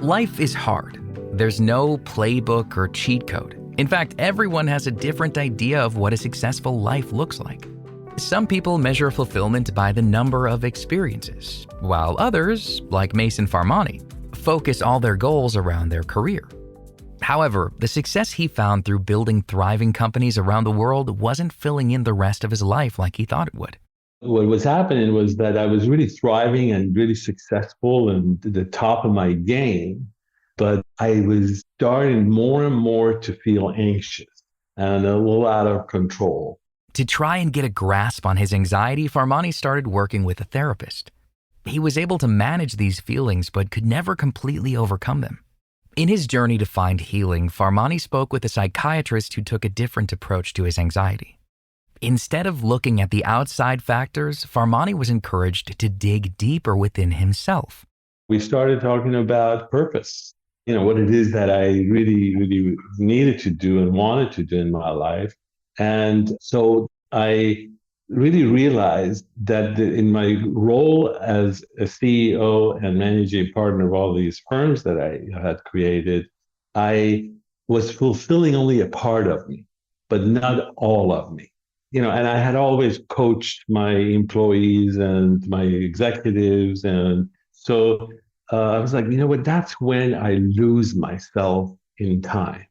Life is hard. There's no playbook or cheat code. In fact, everyone has a different idea of what a successful life looks like. Some people measure fulfillment by the number of experiences, while others, like Mason Farmani, focus all their goals around their career. However, the success he found through building thriving companies around the world wasn't filling in the rest of his life like he thought it would. What was happening was that I was really thriving and really successful and at the top of my game, but I was starting more and more to feel anxious and a little out of control. To try and get a grasp on his anxiety, Farmani started working with a therapist. He was able to manage these feelings but could never completely overcome them. In his journey to find healing, Farmani spoke with a psychiatrist who took a different approach to his anxiety. Instead of looking at the outside factors, Farmani was encouraged to dig deeper within himself. We started talking about purpose, what it is that I really, really needed to do and wanted to do in my life. And so I really realized that in my role as a CEO and managing partner of all these firms that I had created, I was fulfilling only a part of me, but not all of me. And I had always coached my employees and my executives. And so I was like, what, that's when I lose myself in time.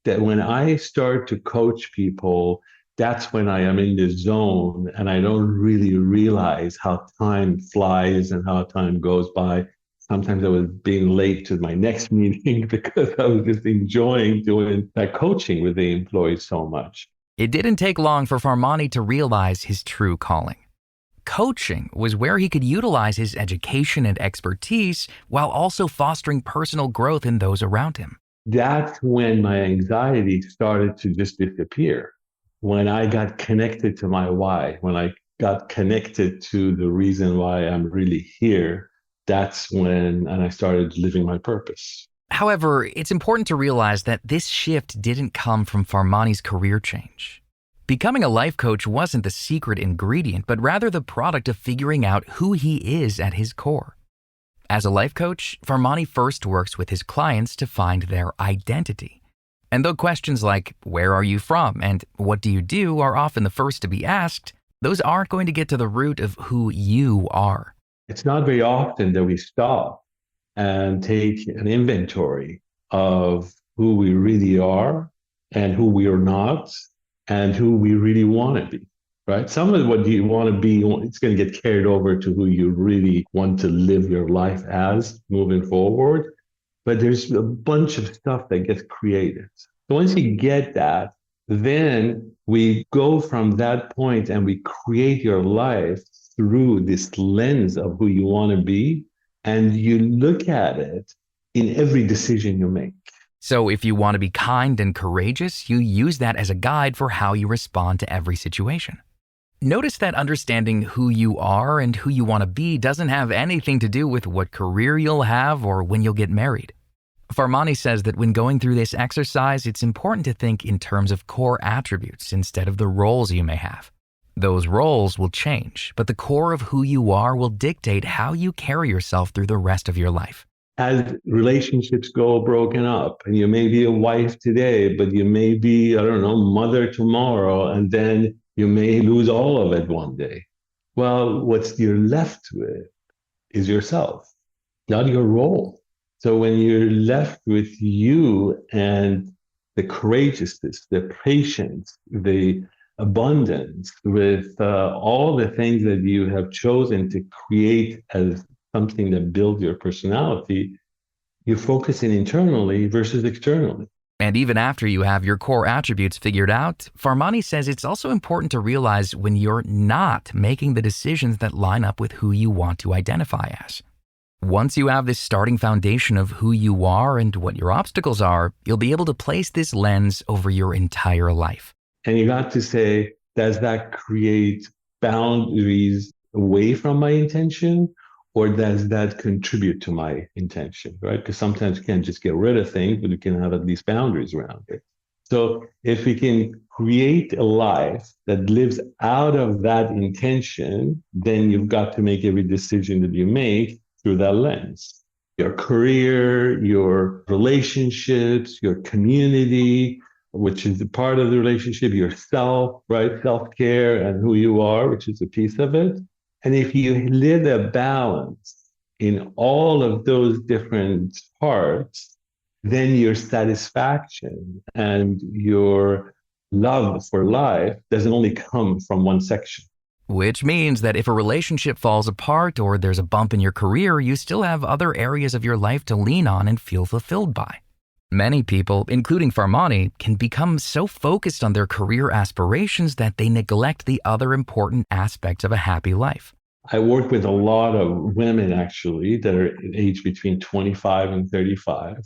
That when I start to coach people, that's when I am in the zone and I don't really realize how time flies and how time goes by. Sometimes I was being late to my next meeting because I was just enjoying doing that coaching with the employees so much. It didn't take long for Farmani to realize his true calling. Coaching was where he could utilize his education and expertise while also fostering personal growth in those around him. That's when my anxiety started to just disappear. When I got connected to my why, when I got connected to the reason why I'm really here, that's when I started living my purpose. However, it's important to realize that this shift didn't come from Farmani's career change. Becoming a life coach wasn't the secret ingredient, but rather the product of figuring out who he is at his core. As a life coach, Farmani first works with his clients to find their identity. And though questions like, where are you from and what do you do are often the first to be asked, those aren't going to get to the root of who you are. It's not very often that we stop and take an inventory of who we really are and who we are not and who we really want to be, right? Some of what you want to be, it's going to get carried over to who you really want to live your life as moving forward. But there's a bunch of stuff that gets created. So once you get that, then we go from that point and we create your life through this lens of who you want to be. And you look at it in every decision you make. So if you want to be kind and courageous, you use that as a guide for how you respond to every situation. Notice that understanding who you are and who you want to be doesn't have anything to do with what career you'll have or when you'll get married. Farmani says that when going through this exercise, it's important to think in terms of core attributes instead of the roles you may have. Those roles will change, but the core of who you are will dictate how you carry yourself through the rest of your life. As relationships go broken up, and you may be a wife today, but you may be, mother tomorrow, and then you may lose all of it one day. Well, what you're left with is yourself, not your role. So when you're left with you and the courageousness, the patience, the abundance with all the things that you have chosen to create as something that builds your personality, you're focusing internally versus externally. And even after you have your core attributes figured out, Farmani says it's also important to realize when you're not making the decisions that line up with who you want to identify as. Once you have this starting foundation of who you are and what your obstacles are, you'll be able to place this lens over your entire life. And you got to say, does that create boundaries away from my intention, or does that contribute to my intention, right? Because sometimes you can't just get rid of things, but you can have at least boundaries around it. So if we can create a life that lives out of that intention, then you've got to make every decision that you make through that lens. your career, your relationships, your community, which is a part of the relationship, yourself, right? Self-care and who you are, which is a piece of it. And if you live a balance in all of those different parts, then your satisfaction and your love for life doesn't only come from one section. Which means that if a relationship falls apart or there's a bump in your career, you still have other areas of your life to lean on and feel fulfilled by. Many people, including Farmani, can become so focused on their career aspirations that they neglect the other important aspects of a happy life. I work with a lot of women actually that are aged between 25 and 35,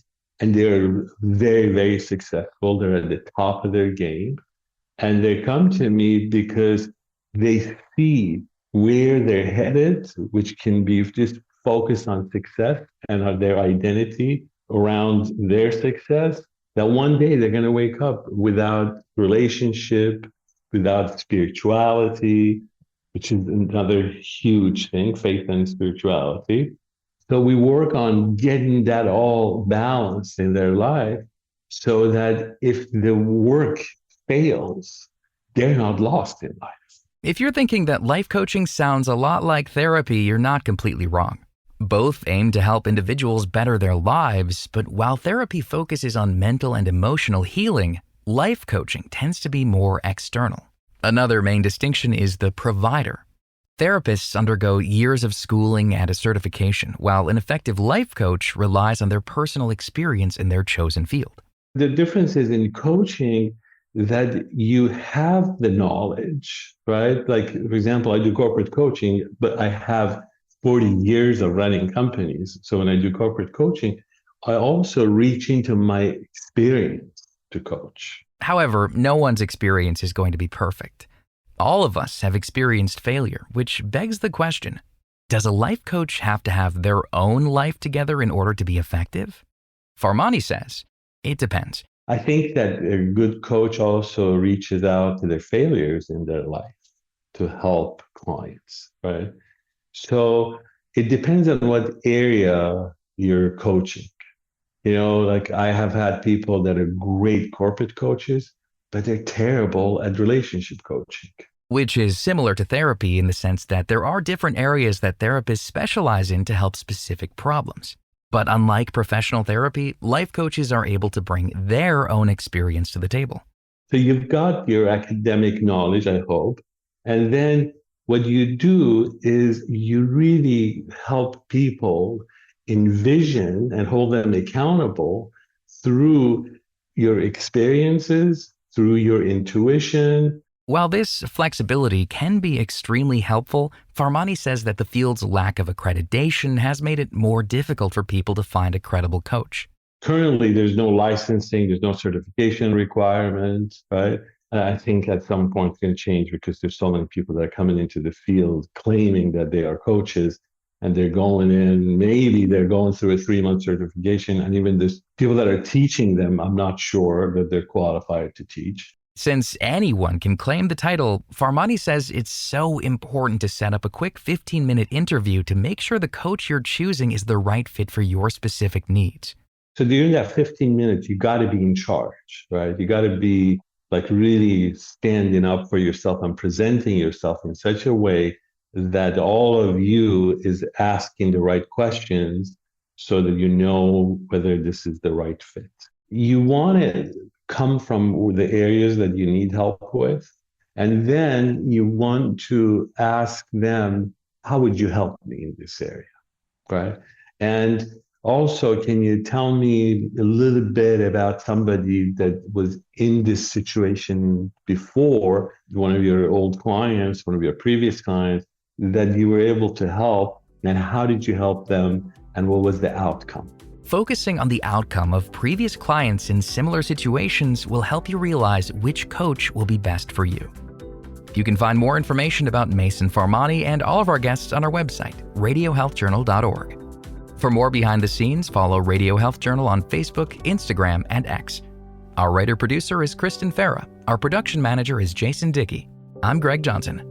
and they're very, very successful. They're at the top of their game. And they come to me because they see where they're headed, which can be just focused on success and on their identity around their success, that one day they're going to wake up without relationship, without spirituality, which is another huge thing, faith and spirituality. So we work on getting that all balanced in their life so that if the work fails, they're not lost in life. If you're thinking that life coaching sounds a lot like therapy, you're not completely wrong. Both aim to help individuals better their lives, but while therapy focuses on mental and emotional healing, life coaching tends to be more external. Another main distinction is the provider. Therapists undergo years of schooling and a certification, while an effective life coach relies on their personal experience in their chosen field. The difference is in coaching that you have the knowledge, right? Like, for example, I do corporate coaching, but I have 40 years of running companies. So when I do corporate coaching, I also reach into my experience to coach. However, no one's experience is going to be perfect. All of us have experienced failure, which begs the question, does a life coach have to have their own life together in order to be effective? Farmani says, it depends. I think that a good coach also reaches out to their failures in their life to help clients, right? So it depends on what area you're coaching. You know, like I have had people that are great corporate coaches, but they're terrible at relationship coaching. Which is similar to therapy in the sense that there are different areas that therapists specialize in to help specific problems. But unlike professional therapy, life coaches are able to bring their own experience to the table. So you've got your academic knowledge, I hope, and then what you do is you really help people envision and hold them accountable through your experiences, through your intuition. While this flexibility can be extremely helpful, Farmani says that the field's lack of accreditation has made it more difficult for people to find a credible coach. Currently, there's no licensing, there's no certification requirement, right? And I think at some point it's going to change because there's so many people that are coming into the field claiming that they are coaches, and they're going in, maybe they're going through a 3-month certification, and even there's people that are teaching them, I'm not sure that they're qualified to teach. Since anyone can claim the title, Farmani says it's so important to set up a quick 15-minute interview to make sure the coach you're choosing is the right fit for your specific needs. So during that 15 minutes, you got to be in charge, right? You got to be like really standing up for yourself and presenting yourself in such a way that all of you is asking the right questions so that you know whether this is the right fit. You want to come from the areas that you need help with, and then you want to ask them, how would you help me in this area, right? And also, can you tell me a little bit about somebody that was in this situation before, one of your old clients, one of your previous clients, that you were able to help, and how did you help them, and what was the outcome? Focusing on the outcome of previous clients in similar situations will help you realize which coach will be best for you. You can find more information about Mason Farmani and all of our guests on our website, radiohealthjournal.org. For more behind the scenes, follow Radio Health Journal on Facebook, Instagram, and X. Our writer-producer is Kristen Farah. Our production manager is Jason Dickey. I'm Greg Johnson.